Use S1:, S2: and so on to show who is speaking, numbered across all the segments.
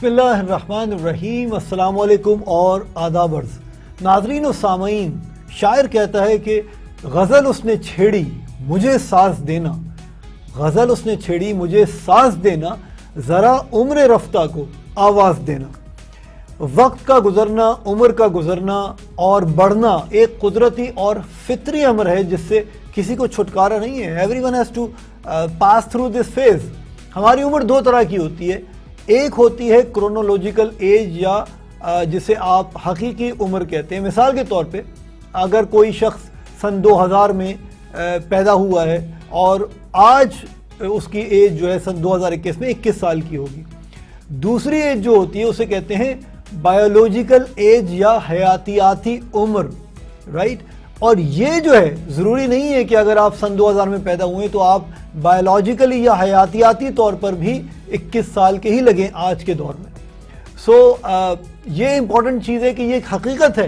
S1: بسم اللہ الرحمن الرحیم، السلام علیکم اور آداب عرض ناظرین و سامعین۔ شاعر کہتا ہے کہ غزل اس نے چھیڑی مجھے ساز دینا، غزل اس نے چھیڑی مجھے ساز دینا، ذرا عمر رفتہ کو آواز دینا۔ وقت کا گزرنا، عمر کا گزرنا اور بڑھنا ایک قدرتی اور فطری امر ہے جس سے کسی کو چھٹکارا نہیں ہے۔ Everyone has to pass through this phase. ہماری عمر دو طرح کی ہوتی ہے، ایک ہوتی ہے کرونولوجیکل ایج یا جسے آپ حقیقی عمر کہتے ہیں۔ مثال کے طور پہ اگر کوئی شخص سن 2000 میں پیدا ہوا ہے اور آج اس کی ایج جو ہے سن 2021 میں 21 سال کی ہوگی۔ دوسری ایج جو ہوتی ہے اسے کہتے ہیں بایولوجیکل ایج یا حیاتیاتی عمر، رائٹ؟ اور یہ جو ہے ضروری نہیں ہے کہ اگر آپ سن 2000 میں پیدا ہوئے تو آپ بایولوجیکلی یا حیاتیاتی طور پر بھی 21 سال کے ہی لگیں آج کے دور میں۔ یہ امپورٹنٹ چیز ہے کہ یہ ایک حقیقت ہے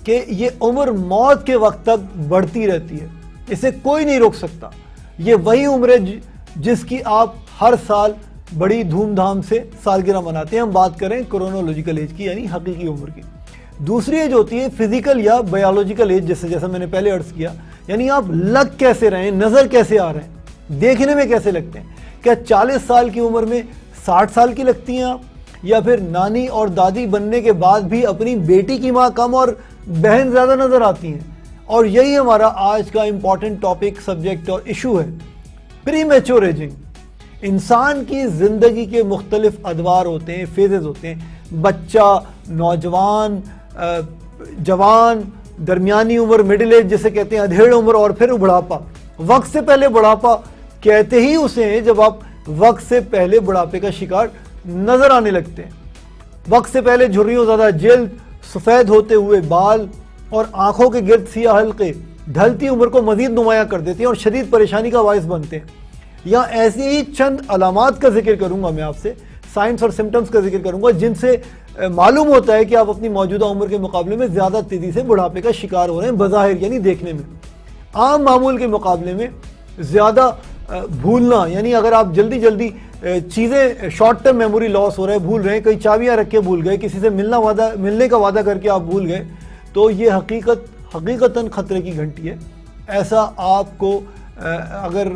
S1: کہ یہ عمر موت کے وقت تک بڑھتی رہتی ہے، اسے کوئی نہیں روک سکتا۔ یہ وہی عمر ہے جس کی آپ ہر سال بڑی دھوم دھام سے سالگرہ مناتے ہیں۔ ہم بات کریں کرونولوجیکل ایج کی، یعنی حقیقی عمر کی۔ دوسری ایج ہوتی ہے فزیکل یا بایولوجیکل ایج، جیسا میں نے پہلے عرض کیا، یعنی آپ لگ کیسے رہے ہیں، نظر کیسے آ رہے ہیں، دیکھنے میں کیسے لگتے ہیں۔ کیا 40 سال کی عمر میں 60 سال کی لگتی ہیں آپ، یا پھر نانی اور دادی بننے کے بعد بھی اپنی بیٹی کی ماں کم اور بہن زیادہ نظر آتی ہیں؟ اور یہی ہمارا آج کا امپورٹنٹ ٹاپک، سبجیکٹ اور ایشو ہے، پری میچور ایجنگ۔ انسان کی زندگی کے مختلف ادوار ہوتے ہیں، فیزز ہوتے ہیں، بچہ، نوجوان، جوان، درمیانی عمر، مڈل ایج جسے کہتے ہیں، ادھیڑ عمر، اور پھر بڑھاپا۔ وقت سے پہلے بڑھاپا کہتے ہی اسے ہیں جب آپ وقت سے پہلے بڑھاپے کا شکار نظر آنے لگتے ہیں۔ وقت سے پہلے جھریوں زیادہ جلد، سفید ہوتے ہوئے بال اور آنکھوں کے گرد سیاہ حلقے ڈھلتی عمر کو مزید نمایاں کر دیتے ہیں اور شدید پریشانی کا باعث بنتے ہیں۔ یا ایسی ہی چند علامات کا ذکر کروں گا میں آپ سے، سائنس اور سمٹمز کا ذکر کروں گا جن سے معلوم ہوتا ہے کہ آپ اپنی موجودہ عمر کے مقابلے میں زیادہ تیزی سے بڑھاپے کا شکار ہو رہے ہیں، بظاہر یعنی دیکھنے میں۔ عام معمول کے مقابلے میں زیادہ بھولنا، یعنی اگر آپ جلدی چیزیں، شارٹ ٹرم میموری لاس ہو رہا ہے، بھول رہے ہیں، کئی چابیاں رکھ کے بھول گئے، کسی سے ملنے کا وعدہ کر کے آپ بھول گئے، تو یہ حقیقتاً خطرے کی گھنٹی ہے۔ ایسا آپ کو اگر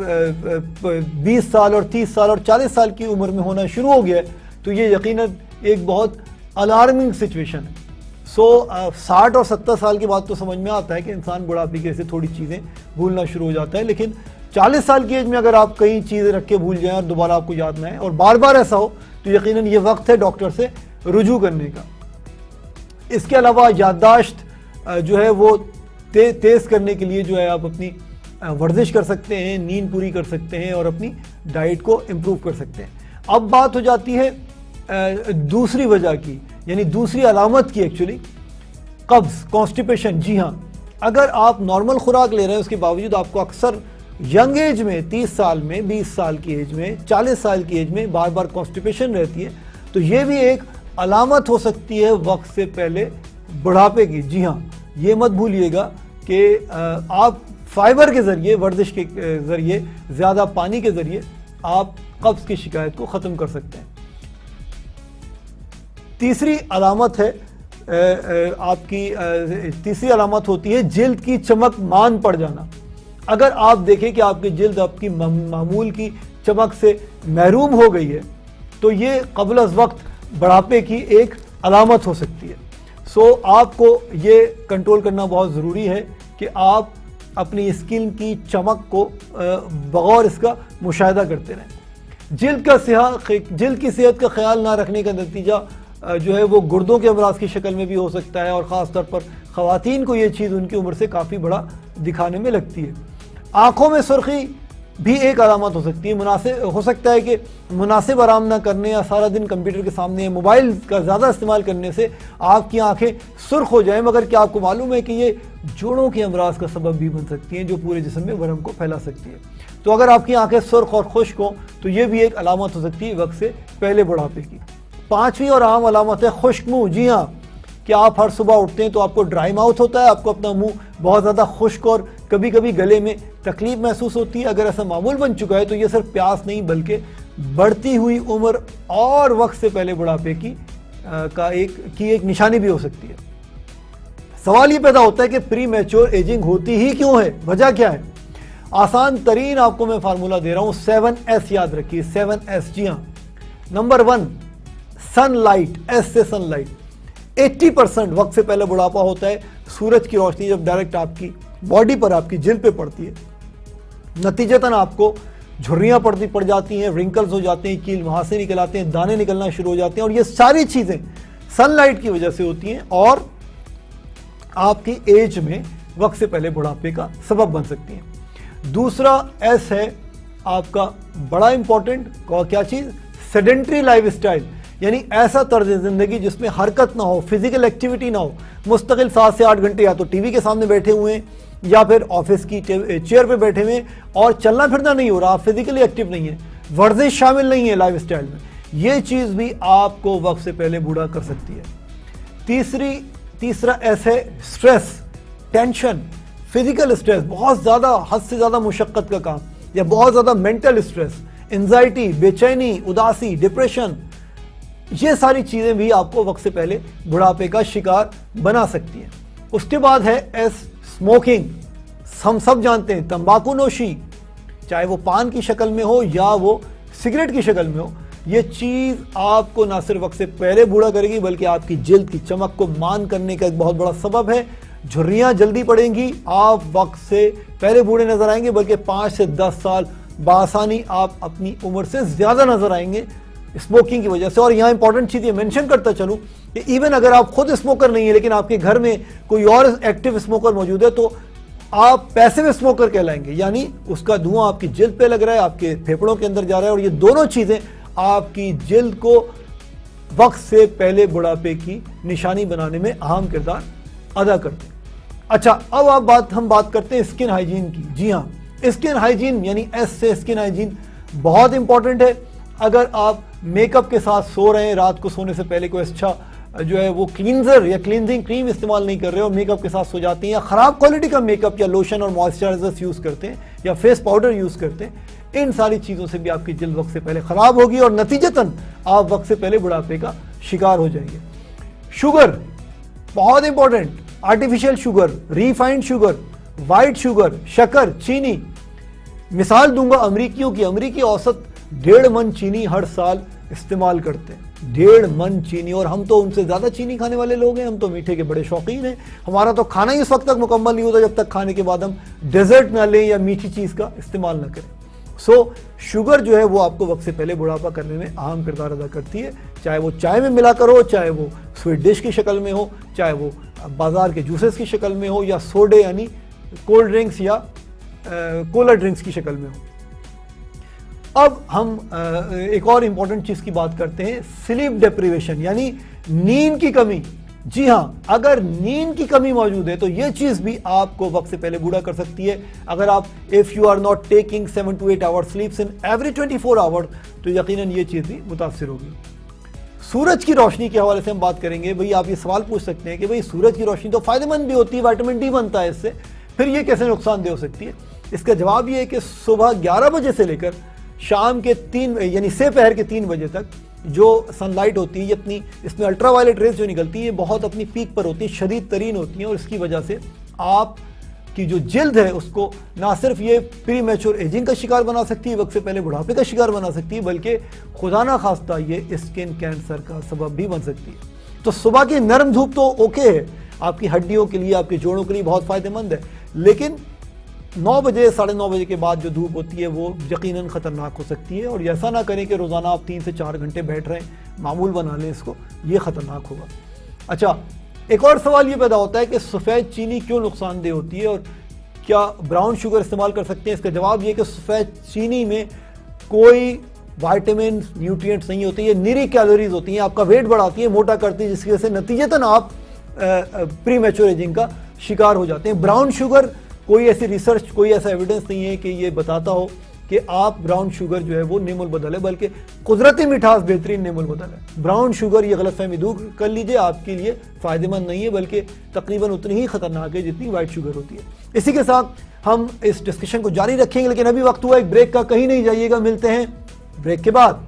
S1: 20 سال اور 30 سال اور 40 سال کی عمر میں ہونا شروع ہو گیا ہے تو یہ یقیناً ایک بہت الارمنگ سچویشن ہے۔ 60 اور 70 سال کے بعد تو سمجھ میں آتا ہے کہ انسان بڑھاپے کے سے تھوڑی چیزیں بھولنا شروع ہو جاتا ہے، لیکن 40 سال کی ایج میں اگر آپ کئی چیزیں رکھ کے بھول جائیں اور دوبارہ آپ کو یاد نہ آئے اور بار بار ایسا ہو تو یقیناً یہ وقت ہے ڈاکٹر سے رجوع کرنے کا۔ اس کے علاوہ یادداشت جو ہے وہ تیز کرنے کے لیے جو ہے آپ اپنی ورزش کر سکتے ہیں، نیند پوری کر سکتے ہیں اور اپنی ڈائٹ کو امپروو کر سکتے ہیں۔ اب بات ہو جاتی ہے دوسری وجہ کی، یعنی دوسری علامت کی، ایکچولی قبض، کانسٹیپیشن۔ جی ہاں، اگر آپ نارمل خوراک لے رہے ہیں اس کے باوجود آپ کو اکثر ینگ ایج میں، 30 سال میں، 20 سال کی ایج میں، 40 سال کی ایج میں بار بار کانسٹیپیشن رہتی ہے تو یہ بھی ایک علامت ہو سکتی ہے وقت سے پہلے بڑھاپے کی۔ جی ہاں، یہ مت بھولیے گا کہ آپ فائبر کے ذریعے، ورزش کے ذریعے، زیادہ پانی کے ذریعے آپ قبض کی شکایت کو ختم کر سکتے ہیں۔ تیسری علامت ہے آپ کی تیسری علامت ہوتی ہے جلد کی چمک مان پڑ جانا۔ اگر آپ دیکھیں کہ آپ کی جلد آپ کی معمول کی چمک سے محروم ہو گئی ہے تو یہ قبل از وقت بڑھاپے کی ایک علامت ہو سکتی ہے۔ آپ کو یہ کنٹرول کرنا بہت ضروری ہے کہ آپ اپنی اسکن کی چمک کو بغور اس کا مشاہدہ کرتے رہیں۔ جلد کی صحت کا خیال نہ رکھنے کا نتیجہ جو ہے وہ گردوں کے امراض کی شکل میں بھی ہو سکتا ہے، اور خاص طور پر خواتین کو یہ چیز ان کی عمر سے کافی بڑا دکھانے میں لگتی ہے۔ آنکھوں میں سرخی بھی ایک علامت ہو سکتی ہے۔ ہو سکتا ہے کہ مناسب آرام نہ کرنے یا سارا دن کمپیوٹر کے سامنے موبائل کا زیادہ استعمال کرنے سے آپ کی آنکھیں سرخ ہو جائیں، مگر کیا آپ کو معلوم ہے کہ یہ جوڑوں کے امراض کا سبب بھی بن سکتی ہیں جو پورے جسم میں ورم کو پھیلا سکتی ہے۔ تو اگر آپ کی آنکھیں سرخ اور خشک ہوں تو یہ بھی ایک علامت ہو سکتی ہے وقت سے پہلے بڑھاپے کی۔ پانچویں اور عام علامت ہے خشک منہ۔ جی ہاں، کہ آپ ہر صبح اٹھتے ہیں تو آپ کو ڈرائی ماؤتھ ہوتا ہے، آپ کو اپنا منہ بہت زیادہ خشک اور کبھی کبھی گلے میں تکلیف محسوس ہوتی ہے۔ اگر ایسا معمول بن چکا ہے تو یہ صرف پیاس نہیں بلکہ बढ़ती हुई उम्र और वक्त से पहले बुढ़ापे की एक निशानी भी हो सकती है। सवाल ये पैदा होता है कि प्री मैच्योर एजिंग होती ही क्यों है, वजह क्या है? आसान तरीन आपको मैं फार्मूला दे रहा हूं, 7S याद रखिए, 7S। जी हाँ, नंबर 1 सनलाइट, S से सनलाइट। 80% वक्त से पहले बुढ़ापा होता है सूरज की रोशनी जब डायरेक्ट आपकी बॉडी पर, आपकी जिल्द पे पड़ती है। नतीजतन आपको झुर्रियां पड़ जाती हैं, रिंकल्स हो जाते हैं, कील वहां से निकल आते हैं, दाने निकलना शुरू हो जाते हैं, और ये सारी चीजें सनलाइट की वजह से होती हैं और आपकी एज में वक्त से पहले बुढ़ापे का सबब बन सकती हैं। दूसरा S है आपका बड़ा इंपॉर्टेंट, क्या चीज? सेडेंट्री लाइफस्टाइल, यानी ऐसा तर्ज जिंदगी जिसमें हरकत ना हो, फिजिकल एक्टिविटी ना हो, मुस्तकिल 7 से 8 घंटे या तो टीवी के सामने बैठे हुए हैं या फिर ऑफिस की चेयर पे बैठे हुए और चलना फिरना नहीं हो रहा, फिजिकली एक्टिव नहीं है, वर्जिश शामिल नहीं है लाइफस्टाइल में। ये चीज भी आपको वक्त से पहले बूढ़ा कर सकती है। तीसरा S है स्ट्रेस, टेंशन, फिजिकल स्ट्रेस, बहुत ज्यादा, हद से ज्यादा मुशक्कत का काम, या बहुत ज्यादा मेंटल स्ट्रेस, एंजाइटी, बेचैनी, उदासी, डिप्रेशन, ये सारी चीजें भी आपको वक्त से पहले बुढ़ापे का शिकार बना सकती हैं। उसके बाद है S स्मोकिंग। हम सब जानते हैं तंबाकू नोशी, चाहे वो पान की शक्ल में हो या वो सिगरेट की शक्ल में हो, ये चीज आपको ना सिर्फ वक्त से पहले बूढ़ा करेगी बल्कि आपकी जिल्द की चमक को मान करने का एक बहुत बड़ा सबब है। झुर्रियां जल्दी पड़ेंगी, आप वक्त से पहले बूढ़े नजर आएंगे, बल्कि 5 से 10 साल बासानी आप अपनी उम्र से ज्यादा नजर आएंगे स्मोकिंग की वजह से। और यहाँ इंपॉर्टेंट चीज ये मेंशन करता चलूं कि इवन अगर आप खुद स्मोकर नहीं है लेकिन आपके घर में कोई और एक्टिव स्मोकर मौजूद है तो आप पैसिव स्मोकर कहलाएंगे, यानी उसका धुआं आपकी जिल्द पे लग रहा है, आपके फेफड़ों के अंदर जा रहा है, और ये दोनों चीजें आपकी जिल्द को वक्त से पहले बुढ़ापे की निशानी बनाने में अहम किरदार अदा करते हैं। अच्छा, अब हम बात करते हैं स्किन हाइजीन की। जी हाँ, स्किन हाइजीन यानी S से स्किन हाइजीन बहुत इंपॉर्टेंट है। अगर आप मेकअप के साथ सो रहे हैं, रात को सोने से पहले कोई अच्छा जो है वो क्लींजर या क्लींजिंग क्रीम इस्तेमाल नहीं कर रहे हो, मेकअप के साथ सो जाते हैं, या खराब क्वालिटी का मेकअप या लोशन और मॉइस्चराइजर्स यूज करते हैं या फेस पाउडर यूज करते हैं, इन सारी चीजों से भी आपकी जिल्द वक्त से पहले खराब होगी और नतीजतन आप वक्त से पहले बुढ़ापे का शिकार हो जाएंगे। शुगर बहुत important, artificial sugar, refined sugar, white sugar, शक्कर, चीनी। मिसाल दूंगा अमरीकियों की, अमरीकी औसत 1.5 मन चीनी हर साल इस्तेमाल करते हैं, 1.5 मन चीनी, और हम तो उनसे ज्यादा चीनी खाने वाले लोग हैं, हम तो मीठे के बड़े शौकीन हैं। हमारा तो खाना ही उस वक्त तक मुकम्मल नहीं होता जब तक खाने के बाद हम डेजर्ट ना लें या मीठी चीज का इस्तेमाल ना करें। शुगर जो है वो आपको वक्त से पहले बुढ़ापा करने में अहम किरदार अदा करती है, चाहे वो चाय में मिलाकर हो, चाहे वो स्वीट डिश की शक्ल में हो, चाहे वो बाजार के जूसेस की शक्ल में हो, या सोडे यानी कोल्ड ड्रिंक्स या कोला ड्रिंक्स की शक्ल में हो। अब हम एक और इंपॉर्टेंट चीज की बात करते हैं, स्लीप डेप्रिवेशन यानी नींद की कमी। जी हाँ, अगर नींद की कमी मौजूद है तो यह चीज भी आपको वक्त से पहले बूढ़ा कर सकती है। अगर आप if you are not taking 7 to 8 hours sleeps in every 24 hours तो यकीनन ये चीज भी मुतासिर होगी। सूरज की रोशनी के हवाले से हम बात करेंगे। भाई आप ये सवाल पूछ सकते हैं कि भाई सूरज की रोशनी तो फायदेमंद भी होती है, विटामिन डी बनता है इससे, फिर ये कैसे नुकसानदेह हो सकती है? इसका जवाब ये है कि सुबह 11 बजे से लेकर शाम के 3 यानी से पहर के 3 बजे तक जो सनलाइट होती है, अपनी इसमें अल्ट्रावायलेट रेज जो निकलती है बहुत अपनी पीक पर होती है, शदीद तरीन होती है, और इसकी वजह से आपकी जो जिल्द है उसको ना सिर्फ ये प्री मैच्योर एजिंग का शिकार बना सकती है, वक्त से पहले बुढ़ापे का शिकार बना सकती है, बल्कि खुदा ना खास्ता ये स्किन कैंसर का सबब भी बन सकती है। तो सुबह की नरम धूप तो ओके है, आपकी हड्डियों के लिए, आपके जोड़ों के लिए बहुत फायदेमंद है, लेकिन 9 बजे 9:30 बजे के बाद जो धूप होती है वो यकीनन ख़तरनाक हो सकती है। और ऐसा ना करें कि रोज़ाना आप 3 से 4 घंटे बैठ रहे हैं, मामूल बना लें इसको, ये ख़तरनाक होगा। अच्छा, एक और सवाल ये पैदा होता है कि सफ़ेद चीनी क्यों नुकसानदेह होती है और क्या ब्राउन शुगर इस्तेमाल कर सकते हैं? इसका जवाब ये कि सफ़ेद चीनी में कोई वाइटामिन न्यूट्रिएंट्स नहीं होते, ये निरी कैलोरीज होती हैं, आपका वेट बढ़ाती है, मोटा करती है, जिसकी वजह से नतीजतन आप प्री मैच्योर एजिंग का शिकार हो जाते हैं। ब्राउन शुगर कोई ऐसी रिसर्च, कोई ऐसा एविडेंस नहीं है कि ये बताता हो कि आप ब्राउन शुगर जो है वो नेमुल बदल है, बल्कि कुदरती मिठास बेहतरीन नेमुल बदल है। ब्राउन शुगर ये गलतफहमी दूर कर लीजिए, आपके लिए फायदेमंद नहीं है, बल्कि तकरीबन उतनी ही खतरनाक है जितनी वाइट शुगर होती है। इसी के साथ हम इस डिस्कशन को जारी रखेंगे, लेकिन अभी वक्त हुआ एक ब्रेक का, कहीं नहीं जाइएगा, मिलते हैं ब्रेक के बाद।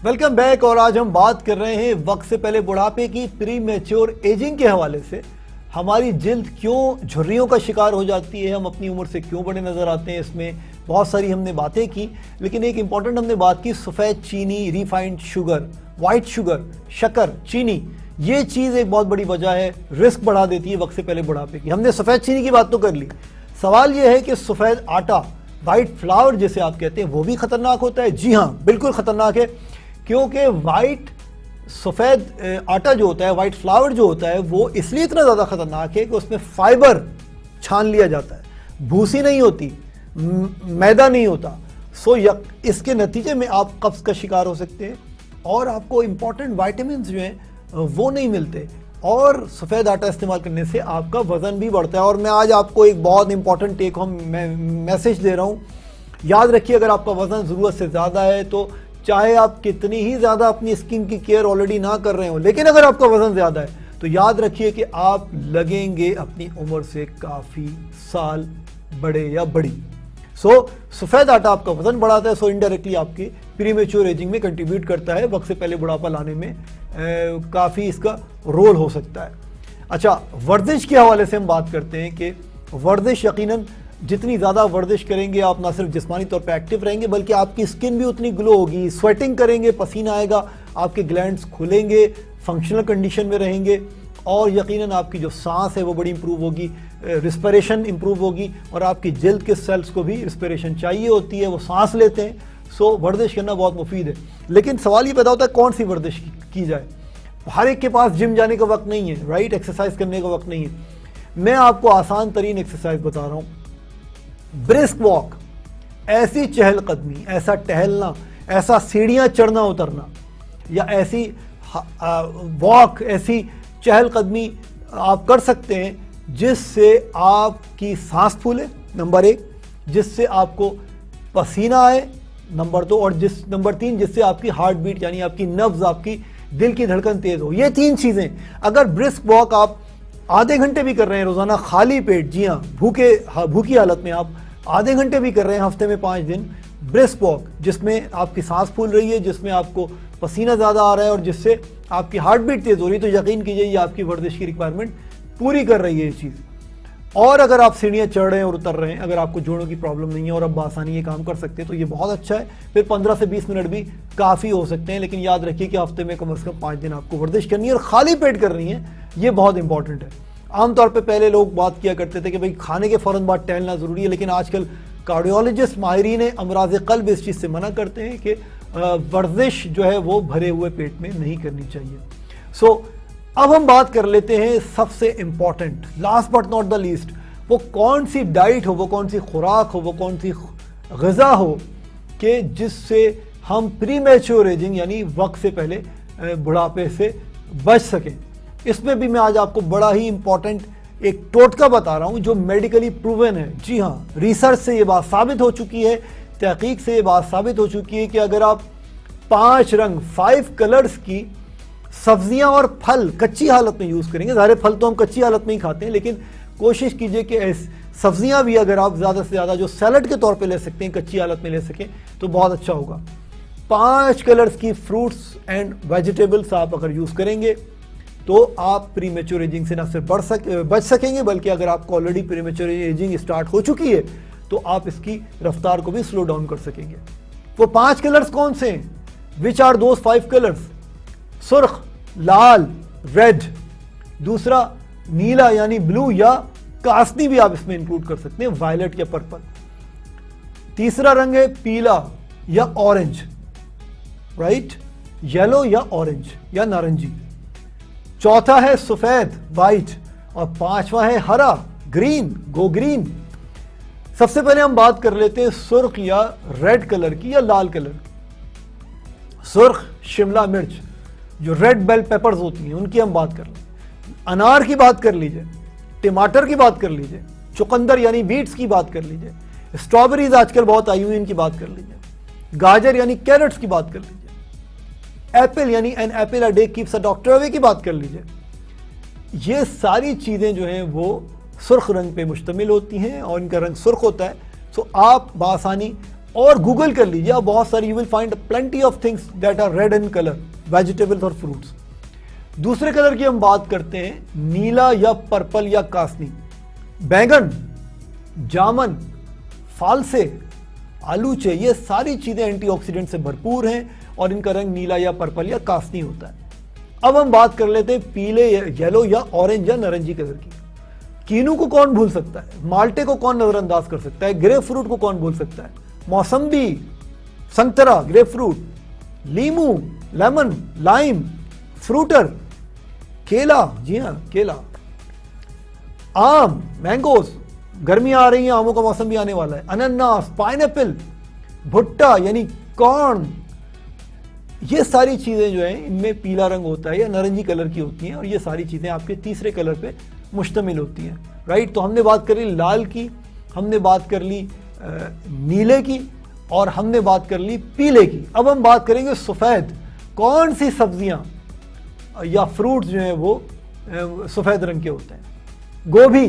S1: Welcome back. और आज हम बात कर रहे हैं वक्त से पहले बुढ़ापे की, प्री मैच्योर एजिंग के हवाले से। हमारी जिल्द क्यों झुर्रियों का शिकार हो जाती है, हम अपनी उम्र से क्यों बड़े नज़र आते हैं, इसमें बहुत सारी हमने बातें की। लेकिन एक इंपॉर्टेंट हमने बात की, सफ़ेद चीनी, रिफाइंड शुगर, वाइट शुगर, शक्कर, चीनी, ये चीज़ एक बहुत बड़ी वजह है, रिस्क बढ़ा देती है वक्त से पहले बुढ़ापे की। हमने सफ़ेद चीनी की बात तो कर ली। सवाल ये है कि सफ़ेद आटा, वाइट फ्लावर जिसे आप कहते हैं, वो भी ख़तरनाक होता है? जी हाँ, बिल्कुल ख़तरनाक है, क्योंकि वाइट सफ़ेद आटा जो होता है, वाइट फ्लावर जो होता है, वो इसलिए इतना ज़्यादा ख़तरनाक है कि उसमें फाइबर छान लिया जाता है, भूसी नहीं होती, मैदा नहीं होता। इसके नतीजे में आप कब्ज़ का शिकार हो सकते हैं और आपको इम्पॉर्टेंट वाइटामिन जो हैं वो नहीं मिलते, और सफ़ेद आटा इस्तेमाल करने से आपका वज़न भी बढ़ता है। और मैं आज आपको एक बहुत इंपॉर्टेंट टेक होम मैसेज दे रहा हूँ। याद रखिए, अगर आपका वज़न ज़रूरत से ज़्यादा है तो चाहे आप कितनी ही ज़्यादा अपनी स्किन की केयर ऑलरेडी ना कर रहे हो, लेकिन अगर आपका वज़न ज़्यादा है तो याद रखिए कि आप लगेंगे अपनी उम्र से काफ़ी साल बड़े या बड़ी। सफ़ेद आटा आपका वज़न बढ़ाता है, इनडायरेक्टली आपकी प्रीमेच्योर एजिंग में कंट्रीब्यूट करता है, वक्त से पहले बुढ़ापा लाने में काफ़ी इसका रोल हो सकता है। अच्छा, वर्जिश के हवाले से हम बात करते हैं कि वर्जिश यकीनन जितनी ज़्यादा वर्जिश करेंगे आप ना सिर्फ जिस्मानी तौर पे एक्टिव रहेंगे, बल्कि आपकी स्किन भी उतनी ग्लो होगी, स्वेटिंग करेंगे, पसीना आएगा, आपके ग्लैंड्स खुलेंगे, फंक्शनल कंडीशन में रहेंगे, और यकीनन आपकी जो सांस है वो बड़ी इंप्रूव होगी, रिस्पिरेशन इंप्रूव होगी, और आपकी जिल्द के सेल्स को भी रिस्पिरेशन चाहिए होती है, वो सांस लेते हैं। वर्जिश करना बहुत मुफीद है। लेकिन सवाल ये पैदा होता है कौन सी वर्जिश की जाए। हर एक के पास जिम जाने का वक्त नहीं है, राइट, एक्सरसाइज करने का वक्त नहीं है। मैं आपको आसान तरीन एक्सरसाइज बता रहा हूँ, ब्रिस्क वॉक, ऐसी चहलकदमी, ऐसा टहलना, ऐसा सीढ़ियाँ चढ़ना उतरना, या ऐसी वॉक, ऐसी चहलकदमी आप कर सकते हैं जिससे आपकी सांस फूले, नंबर 1, जिससे आपको पसीना आए, नंबर 2, और नंबर 3, जिससे आपकी हार्ट बीट यानी आपकी नब्ज, आपकी दिल की धड़कन तेज हो। ये 3 चीज़ें अगर ब्रिस्क वॉक आप आधे घंटे भी कर रहे हैं रोज़ाना खाली पेट, जी हाँ, भूखी हालत में आप आधे घंटे भी कर रहे हैं हफ्ते में 5 दिन ब्रिस्क वॉक, जिसमें आपकी सांस फूल रही है, जिसमें आपको पसीना ज़्यादा आ रहा है और जिससे आपकी हार्ट बीट तेज़ हो रही है, तो यकीन कीजिए ये आपकी वर्जिश की रिक्वायरमेंट पूरी कर रही है ये चीज़। और अगर आप सीढ़ियाँ चढ़ रहे हैं और उतर रहे हैं, अगर आपको जोड़ों की प्रॉब्लम नहीं है और आप बआसानी ये काम कर सकते हैं, तो ये बहुत अच्छा है। फिर 15 से 20 मिनट भी काफ़ी हो सकते हैं, लेकिन याद रखिए कि हफ्ते में कम से कम 5 दिन आपको वर्जिश करनी है और खाली पेट करनी है, ये बहुत इंपॉर्टेंट है। आमतौर पे पहले लोग बात किया करते थे कि भाई खाने के फ़ौरन बाद टहलना ज़रूरी है, लेकिन आजकल कार्डियोलॉजिस्ट, माहिरीन अमराज क़ल्ब इस चीज़ से मना करते हैं कि वर्जिश जो है वो भरे हुए पेट में नहीं करनी चाहिए। अब हम बात कर लेते हैं सबसे important, last but not the least, वो कौन सी डाइट हो, वो कौन सी खुराक हो, वो कौन सी ग़िज़ा हो कि जिससे हम प्री मैच्योर एजिंग यानी वक्त से पहले बुढ़ापे से बच सकें। इसमें भी मैं आज आपको बड़ा ही इंपॉर्टेंट एक टोटका बता रहा हूं जो मेडिकली प्रूवन है। जी हाँ, रिसर्च से ये बात साबित हो चुकी है, तहकीक से ये बात साबित हो चुकी है कि अगर आप 5 रंग 5 कलर्स की सब्जियां और फल कच्ची हालत में यूज़ करेंगे, सारे फल तो हम कच्ची हालत में ही खाते हैं, लेकिन कोशिश कीजिए कि सब्जियां भी अगर आप ज़्यादा से ज़्यादा जो सैलड के तौर पे ले सकते हैं, कच्ची हालत में ले सकें तो बहुत अच्छा होगा। 5 कलर्स की फ्रूट्स एंड वेजिटेबल्स आप अगर यूज़ करेंगे तो आप प्री मैच्योर एजिंग से ना सिर्फ बच सकेंगे, बल्कि अगर आपको already pre mature ageing start हो चुकी है तो आप इसकी रफ्तार को भी स्लो डाउन कर सकेंगे। वो 5 कलर्स कौन से हैं? Which are those 5 colours? सुर्ख, लाल, रेड, दूसरा नीला यानी ब्लू, या कास्नी भी आप इसमें इंक्लूड कर सकते हैं, वायलेट या पर्पल। तीसरा रंग है पीला या ऑरेंज, राइट, येलो या ऑरेंज या नारंगी। चौथा है सफेद, वाइट, और 5वां है हरा, ग्रीन, गो ग्रीन। सबसे पहले हम बात कर लेते हैं सुर्ख या रेड कलर की या लाल कलर की। सुर्ख शिमला मिर्च, جو ریڈ بیل پیپرز ہوتی ہیں ان کی ہم بات کر لیں, انار کی بات کر لیجئے, ٹماٹر کی بات کر لیجئے, چقندر یعنی بیٹس کی بات کر لیجئے, اسٹرابریز آج کل بہت آئی ہوئی ان کی بات کر لیجئے, گاجر یعنی کیرٹس کی بات کر لیجئے, ایپل یعنی an apple a day keeps a doctor away کی بات کر لیجئے. یہ ساری چیزیں جو ہیں وہ سرخ رنگ پہ مشتمل ہوتی ہیں اور ان کا رنگ سرخ ہوتا ہے. سو آپ بآسانی اور گوگل کر لیجئے, آپ بہت ساری, you will find plenty of things that are red in colour, vegetables اور فروٹس. دوسرے کلر کی ہم بات کرتے ہیں نیلا یا پرپل یا کاسنی. بیگن, جامن, فالسے, آلوچے, یہ ساری چیزیں اینٹی آکسیڈنٹ سے بھرپور ہیں اور ان کا رنگ نیلا یا پرپل یا کاسنی ہوتا ہے. اب ہم بات کر لیتے ہیں پیلے, یلو یا اورنج یا نارنجی کلر کی. کینو کو کون بھول سکتا ہے, مالٹے کو کون نظر انداز کر سکتا ہے, گریپ فروٹ کو کون بھول سکتا ہے, موسمبی, سنترا, گریپ فروٹ, لیمو, لیمن, لائم, فروٹر, کیلا, جی ہاں کیلا, آم, مینگوز, گرمیاں آ رہی ہیں, آموں کا موسم بھی آنے والا ہے, انناس, پائن ایپل, بھٹا یعنی کارن. یہ ساری چیزیں جو ہیں ان میں پیلا رنگ ہوتا ہے یا نارنجی کلر کی ہوتی ہیں اور یہ ساری چیزیں آپ کے تیسرے کلر پہ مشتمل ہوتی ہیں, رائٹ. تو ہم نے بات کر لی لال کی, ہم نے بات کر لی نیلے کی اور ہم نے بات کر لی پیلے کی. اب ہم بات کریں گے سفید. کون سی سبزیاں یا فروٹس جو ہیں وہ سفید رنگ کے ہوتے ہیں؟ گوبھی,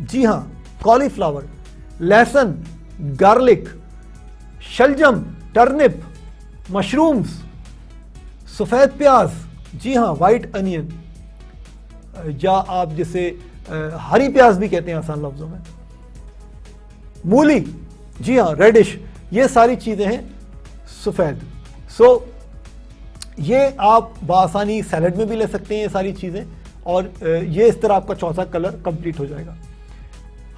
S1: جی ہاں, کالی فلاور, لہسن, گارلک, شلجم, ٹرنپ, مشرومز, سفید پیاز, جی ہاں, وائٹ انین, یا آپ جسے ہری پیاز بھی کہتے ہیں آسان لفظوں میں, مولی, جی ہاں, ریڈش. یہ ساری چیزیں ہیں سفید. سو یہ آپ بآسانی سیلڈ میں بھی لے سکتے ہیں یہ ساری چیزیں, اور یہ اس طرح آپ کا چوتھا کلر کمپلیٹ ہو جائے گا.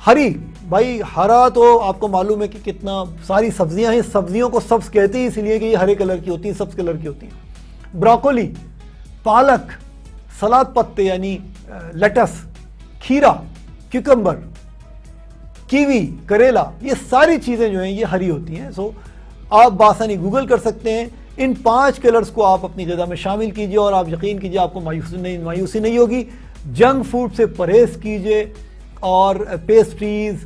S1: ہری, بھائی ہرا تو آپ کو معلوم ہے کہ کتنا ساری سبزیاں ہیں, سبزیوں کو سبز کہتے ہیں اس لیے کہ یہ ہرے کلر کی ہوتی ہیں, سبز کلر کی ہوتی ہیں. بروکولی, پالک, سلاد پتے یعنی لیٹس, کھیرا, کیکمبر, کیوی, کریلا, یہ ساری چیزیں جو ہیں یہ ہری ہوتی ہیں. سو آپ بآسانی گوگل کر سکتے ہیں. ان 5 کلرز کو آپ اپنی غذا میں شامل کیجئے اور آپ یقین کیجئے آپ کو مایوسی نہیں ہوگی. جنک فوڈ سے پرہیز کیجئے اور پیسٹریز,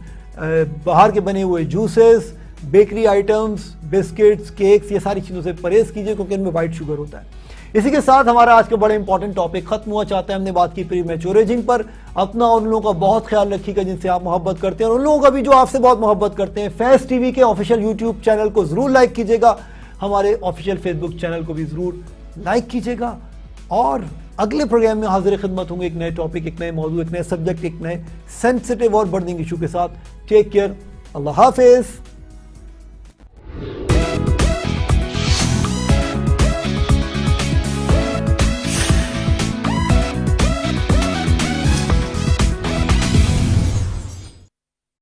S1: باہر کے بنے ہوئے juices, bakery items, biscuits, cakes, یہ ساری چیزوں سے پرہیز کیجئے کیونکہ ان میں وائٹ شوگر ہوتا ہے. اسی کے ساتھ ہمارا آج کا بڑا امپورٹنٹ ٹاپک ختم ہوا چاہتا ہے. ہم نے بات کی پری میچور ایجنگ پر. اپنا اور ان لوگوں کا بہت خیال رکھیے گا جن سے آپ محبت کرتے ہیں, اور ان لوگوں کا بھی جو آپ سے بہت محبت کرتے ہیں. فیض ٹی وی کے آفیشیل یوٹیوب چینل کو ضرور لائک کیجیے گا, ہمارے آفیشیل فیس بک چینل کو بھی ضرور لائک کیجیے گا, اور اگلے پروگرام میں حاضر خدمت ہوں گے ایک نئے ٹاپک, ایک نئے موضوع, ایک نئے سبجیکٹ, ایک نئے سینسٹیو اور برننگ ایشو کے ساتھ. ٹیک کیئر, اللہ حافظ.